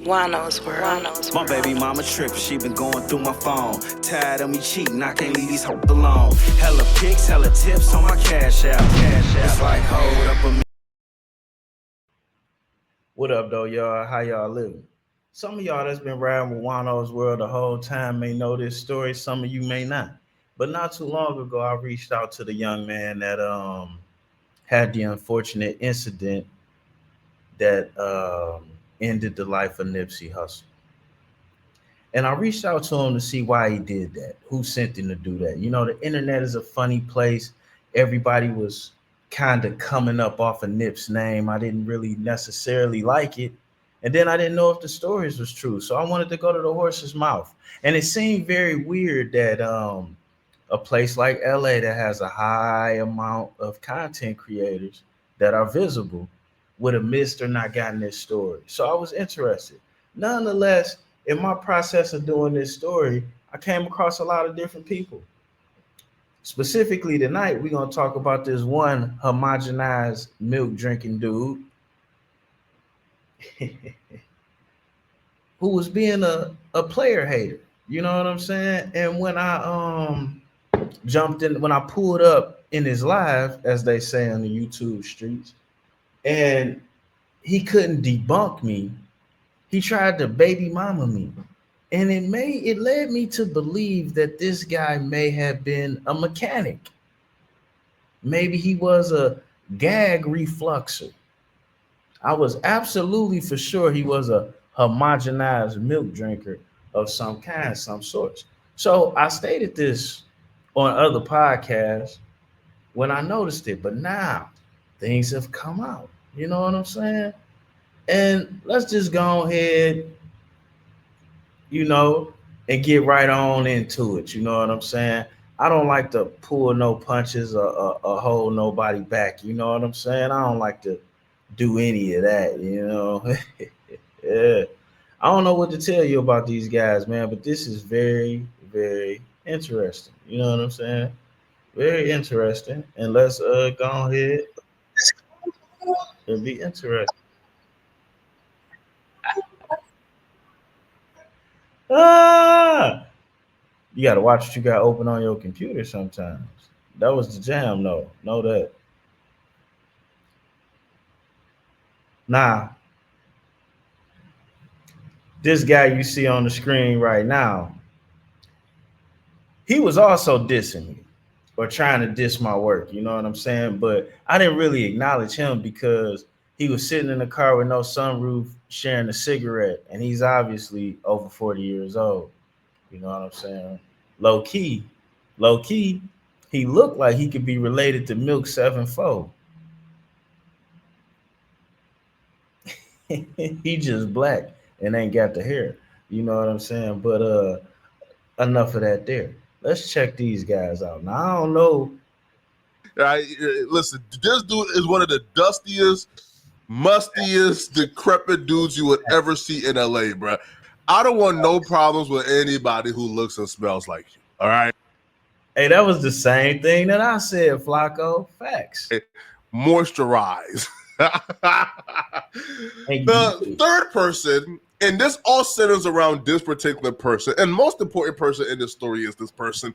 Juan-O's world. My baby mama trippin', she been going through my phone. Tired of me cheating, I can't leave these hoes alone. Hella pics, hella tips on my cash app. It's like hold up a minute. What up though, y'all? How y'all living? Some of y'all that's been riding with Juan-O's world the whole time may know this story. Some of you may not. But not too long ago, I reached out to the young man that had the unfortunate incident that ended the life of Nipsey Hussle. And I reached out to him to see why he did that, who sent him to do that. You know, the internet is a funny place. Everybody was kind of coming up off of Nip's name. I didn't really necessarily like it. And then I didn't know if the stories was true. So I wanted to go to the horse's mouth. And it seemed very weird that a place like LA that has a high amount of content creators that are visible would have missed or not gotten this story. So I was interested. Nonetheless, in my process of doing this story, I came across a lot of different people. Specifically tonight, we're gonna talk about this one homogenized milk drinking dude who was being a player hater. You know what I'm saying? And when I jumped in, when I pulled up in his live, as they say on the YouTube streets, and he couldn't debunk me, he tried to baby mama me. And it led me to believe that this guy may have been a mechanic. Maybe he was a gag refluxer. I was absolutely for sure he was a homogenized milk drinker of some kind, some sorts. So I stated this on other podcasts when I noticed it, but now things have come out. You know what I'm saying? And let's just go ahead, you know, and get right on into it. You know what I'm saying? I don't like to pull no punches or hold nobody back. You know what I'm saying? I don't like to do any of that. You know, yeah. I don't know what to tell you about these guys, man, but this is very, very interesting. You know what I'm saying? Very interesting. And let's go ahead and be interesting. Ah, you got to watch what you got open on your computer sometimes. That was the jam, though. Know that. Now, this guy you see on the screen right now, he was also dissing me or trying to diss my work. You know what I'm saying? But I didn't really acknowledge him because he was sitting in the car with no sunroof, sharing a cigarette, and he's obviously over 40 years old. You know what I'm saying? Low key, low key, he looked like he could be related to Milk 7-4. He just black and ain't got the hair. You know what I'm saying? But enough of that there. Let's check these guys out. Now I don't know. Right? Listen, this dude is one of the dustiest, mustiest, decrepit dudes you would ever see in LA, bro. I don't want no problems with anybody who looks and smells like you. All right. Hey, that was the same thing that I said, Flacco. Facts. Moisturize. The third person, and this all centers around this particular person, and most important person in this story is this person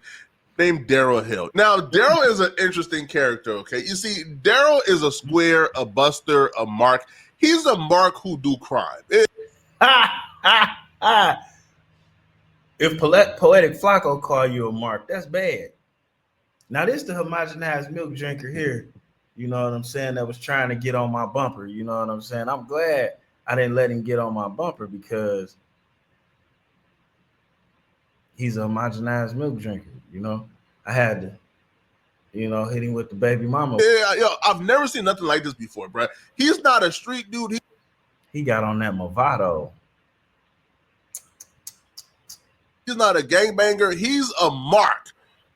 named Daryl Hill. Now, Daryl is an interesting character, okay? You see, Daryl is a square, a buster, a mark. He's a mark who do crime. If Poetic Flacco call you a mark, that's bad. Now, this the homogenized milk drinker here, you know what I'm saying, that was trying to get on my bumper, you know what I'm saying? I'm glad I didn't let him get on my bumper because he's a homogenized milk drinker, you know? I had to, you know, hit him with the baby mama. Yeah, yo, I've never seen nothing like this before, bro. He's not a street dude. He got on that Movado. He's not a gangbanger. He's a mark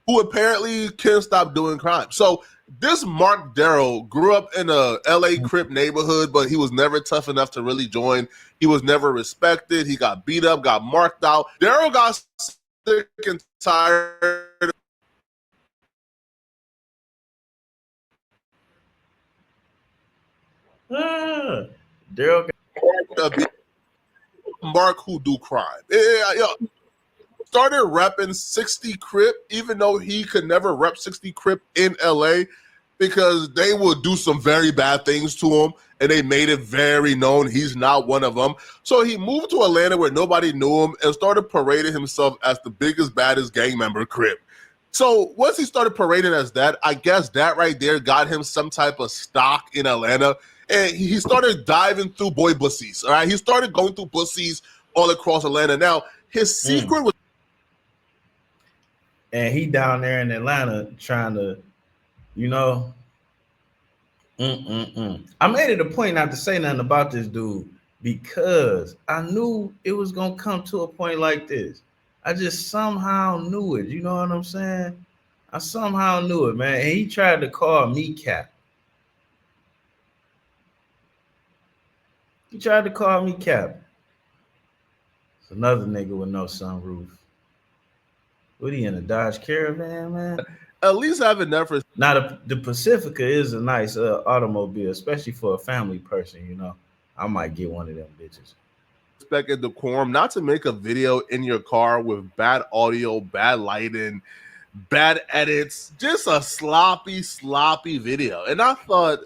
who apparently can't stop doing crime. So this Mark Darrow grew up in a LA Crip neighborhood, but he was never tough enough to really join. He was never respected. He got beat up, got marked out. Darrow got sick and tired. Daryl Mark who do crime. Yeah, started repping 60 Crip, even though he could never rep 60 Crip in LA because they would do some very bad things to him and they made it very known he's not one of them. So he moved to Atlanta where nobody knew him and started parading himself as the biggest, baddest gang member Crip. So once he started parading as that, I guess that right there got him some type of stock in Atlanta. And he started diving through boy bussies. All right. He started going through bussies all across Atlanta. Now, his secret was. And he down there in Atlanta trying to, you know. I made it a point not to say nothing about this dude because I knew it was gonna come to a point like this. I just somehow knew it. You know what I'm saying? I somehow knew it, man. And he tried to call me Cap. He tried to call me Cap. It's another nigga with no sunroof. What he in a Dodge Caravan, man? At least having that for. Now the Pacifica is a nice automobile, especially for a family person. You know, I might get one of them bitches. Respect and decorum, not to make a video in your car with bad audio, bad lighting, bad edits, just a sloppy video. And I thought,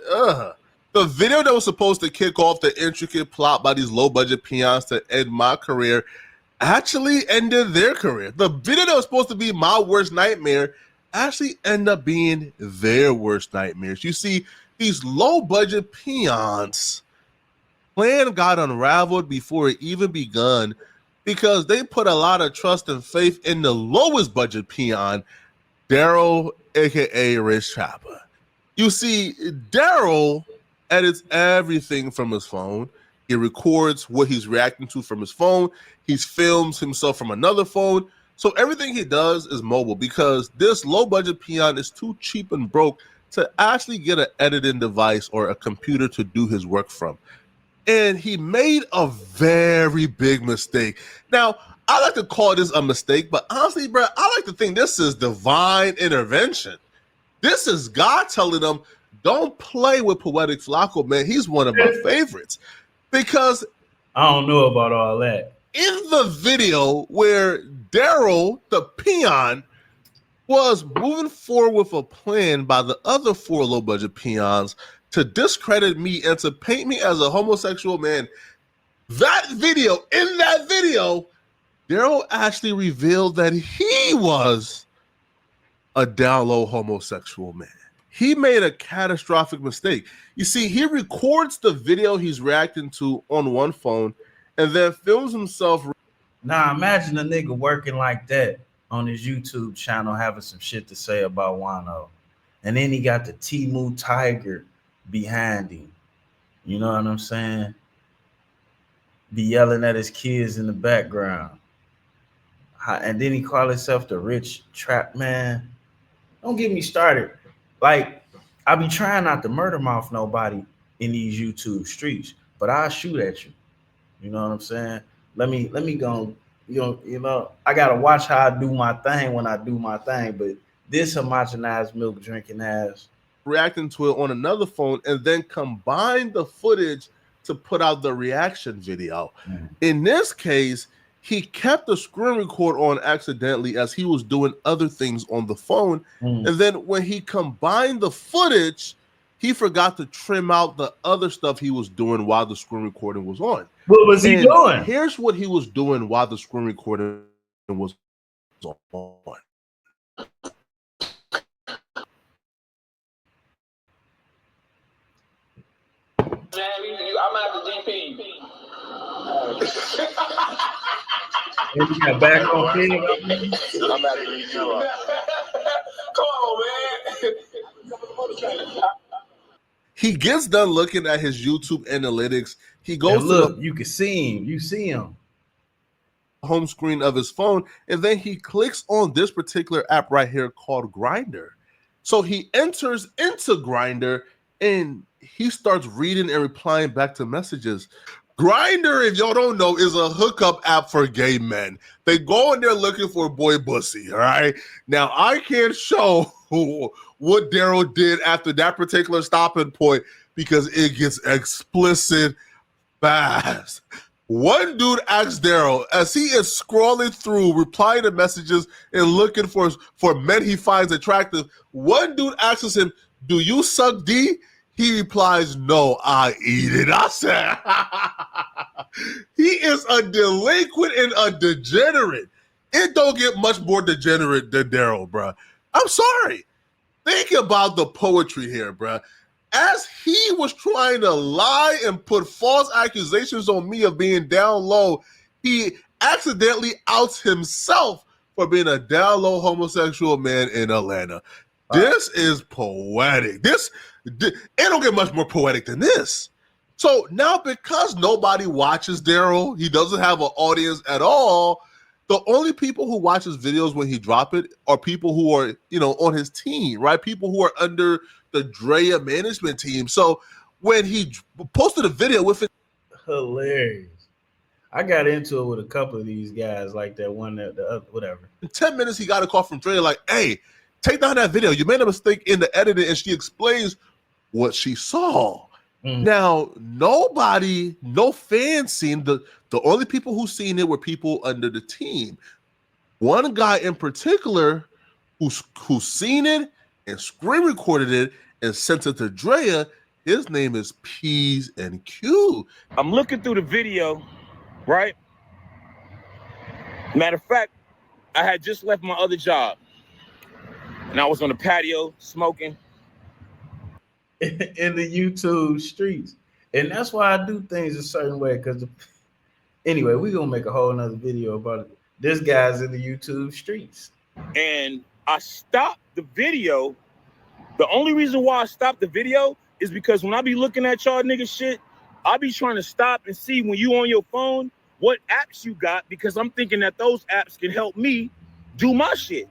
the video that was supposed to kick off the intricate plot by these low-budget peons to end my career actually ended their career. The video that was supposed to be my worst nightmare actually ended up being their worst nightmares. You see, these low-budget peons' plan got unraveled before it even begun because they put a lot of trust and faith in the lowest budget peon, Daryl, aka Rich Chopper. You see, Daryl edits everything from his phone. He records what he's reacting to from his phone. He films himself from another phone. So everything he does is mobile because this low-budget peon is too cheap and broke to actually get an editing device or a computer to do his work from. And he made a very big mistake. Now, I like to call this a mistake, but honestly, bro, I like to think this is divine intervention. This is God telling them, don't play with Poetic Flacco, man. He's one of my favorites. Because I don't know about all that. In the video where Daryl, the peon, was moving forward with a plan by the other 4 low-budget peons to discredit me and to paint me as a homosexual man, in that video, Daryl actually revealed that he was a down low homosexual man. He made a catastrophic mistake. You see, he records the video he's reacting to on one phone and then films himself. Now imagine a nigga working like that on his YouTube channel having some shit to say about Juan-O. And then he got the Temu Tiger behind him. You know what I'm saying? Be yelling at his kids in the background. And then he call himself the rich trap man. Don't get me started. Like, I be trying not to murder mouth nobody in these YouTube streets, but I'll shoot at you. You know what I'm saying? Let me go. You know, I gotta watch how I do my thing when I do my thing. But this homogenized milk drinking ass reacting to it on another phone and then combine the footage to put out the reaction video. In this case, he kept the screen record on accidentally as he was doing other things on the phone. And then when he combined the footage, he forgot to trim out the other stuff he was doing while the screen recording was on. What was he doing? Here's what he was doing while the screen recording was on. I'm at the GP. And you got back on film. I'm at the GP. Come on, man. He gets done looking at his YouTube analytics. He goes look, you can see him. You see him. Home screen of his phone, and then he clicks on this particular app right here called Grindr. So he enters into Grindr and he starts reading and replying back to messages. Grindr, if y'all don't know, is a hookup app for gay men. They go in there looking for boy pussy, all right? Now, I can't show what Daryl did after that particular stopping point because it gets explicit fast. One dude asked Daryl as he is scrolling through, replying to messages and looking for men he finds attractive. One dude asks him, "Do you suck D?" He replies, "No, I eat it." I said, he is a delinquent and a degenerate. It don't get much more degenerate than Daryl, bro. I'm sorry. Think about the poetry here, bro. As he was trying to lie and put false accusations on me of being down low, he accidentally outs himself for being a down low homosexual man in Atlanta. This is poetic. It don't get much more poetic than this. So now, because nobody watches Daryl, he doesn't have an audience at all. The only people who watch his videos when he drop it are people who are, on his team, right? People who are under the Drea management team. So when he posted a video with it, hilarious. I got into it with a couple of these guys, like that one, the other, whatever. In 10 minutes, he got a call from Drea like, "Hey, take down that video. You made a mistake in the editing," and she explains what she saw. Now, no fans seen the only people who seen it were people under the team. One guy in particular who's seen it and screen recorded it and sent it to Drea. His name is P's and Q. I'm looking through the video, right? Matter of fact, I had just left my other job and I was on the patio smoking in the YouTube streets. And that's why I do things a certain way. Because anyway, we're gonna make a whole nother video about it. This guy's in the YouTube streets. And I stopped the video. The only reason why I stopped the video is because when I be looking at y'all nigga shit, I be trying to stop and see when you on your phone what apps you got, because I'm thinking that those apps can help me do my shit.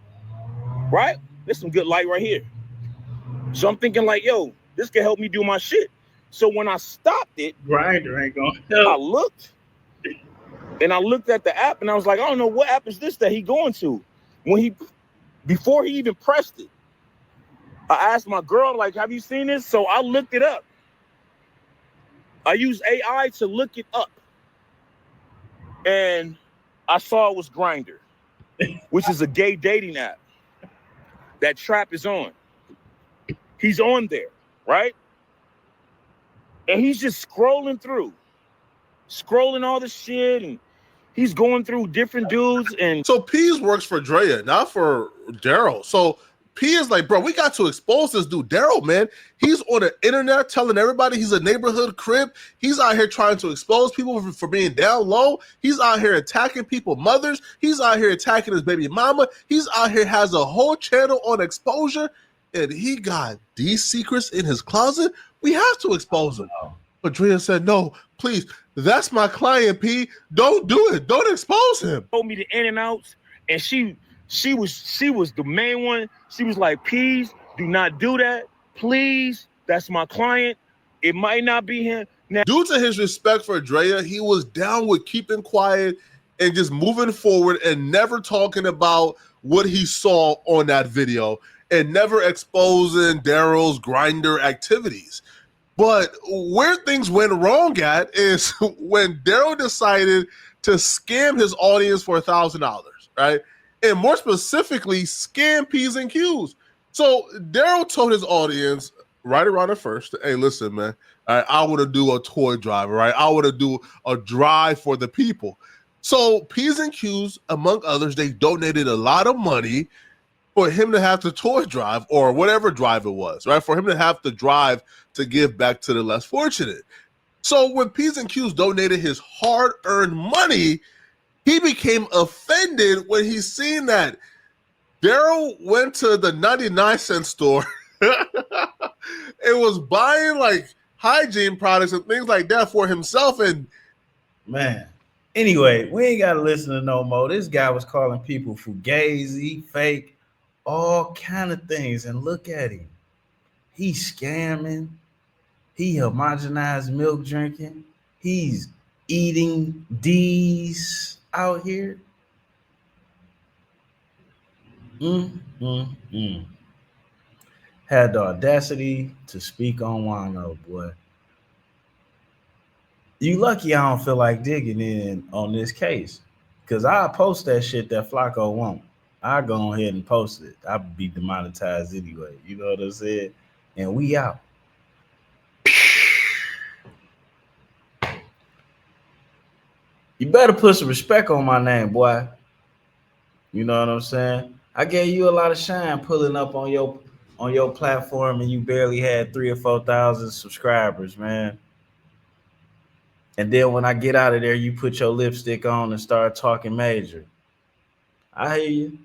Right? There's some good light right here. So I'm thinking like, yo, this can help me do my shit. So when I stopped it, Grindr ain't gonna help. I looked at the app and I was like, I don't know what app is this that he going to. Before he even pressed it, I asked my girl, like, have you seen this? So I looked it up. I used AI to look it up. And I saw it was Grindr, which is a gay dating app that Trap is on. He's on there, right? And he's just scrolling all the shit, and he's going through different dudes. And so P's works for Drea, not for Daryl. So P is like, bro, we got to expose this dude, Daryl, man. He's on the internet telling everybody he's a neighborhood crip. He's out here trying to expose people for being down low. He's out here attacking people, mothers. He's out here attacking his baby mama. He's out here has a whole channel on exposure, and he got these secrets in his closet. We have to expose him. But Drea said, no, please. That's my client, P. Don't do it. Don't expose him. Told me the in and outs, and she was the main one. She was like, please do not do that. Please, that's my client. It might not be him. Now, due to his respect for Drea, he was down with keeping quiet and just moving forward and never talking about what he saw on that video and never exposing Daryl's Grindr activities. But where things went wrong at is when Daryl decided to scam his audience for $1,000, right? And more specifically, scam P's and Q's. So Daryl told his audience right around the first, hey, listen, man, I want to do a toy drive, right? I want to do a drive for the people. So P's and Q's, among others, they donated a lot of money for him to have the toy drive or whatever drive it was, right? For him to have the drive to give back to the less fortunate. So when P's and Q's donated his hard-earned money, he became offended when he seen that Daryl went to the 99-cent store and was buying like hygiene products and things like that for himself. And man, anyway, we ain't gotta listen to no more. This guy was calling people fugazi, fake, all kind of things. And look at him. He's scamming. He homogenized milk drinking. He's eating D's out here. Had the audacity to speak on Juan-O, boy. You lucky I don't feel like digging in on this case. Cause I post that shit that Flacco won't. I go ahead and post it. I'll be demonetized anyway. You know what I'm saying? And we out. You better put some respect on my name, boy. You know what I'm saying? I gave you a lot of shine pulling up on your platform, and you barely had 3 or 4 thousand subscribers, man. And then when I get out of there, you put your lipstick on and start talking major. I hear you.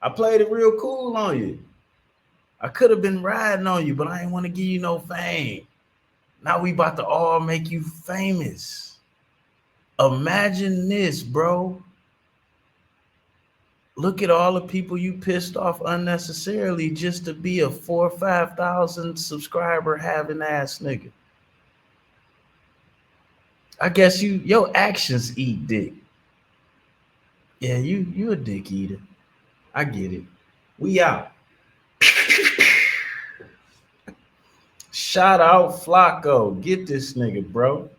I played it real cool on you. I could have been riding on you, but I ain't want to give you no fame. Now we about to all make you famous. Imagine this, bro. Look at all the people you pissed off unnecessarily just to be a 4 or 5,000 subscriber having ass nigga. I guess your actions eat dick. Yeah, you a dick eater. I get it. We out. Shout out Flacco. Get this nigga, bro.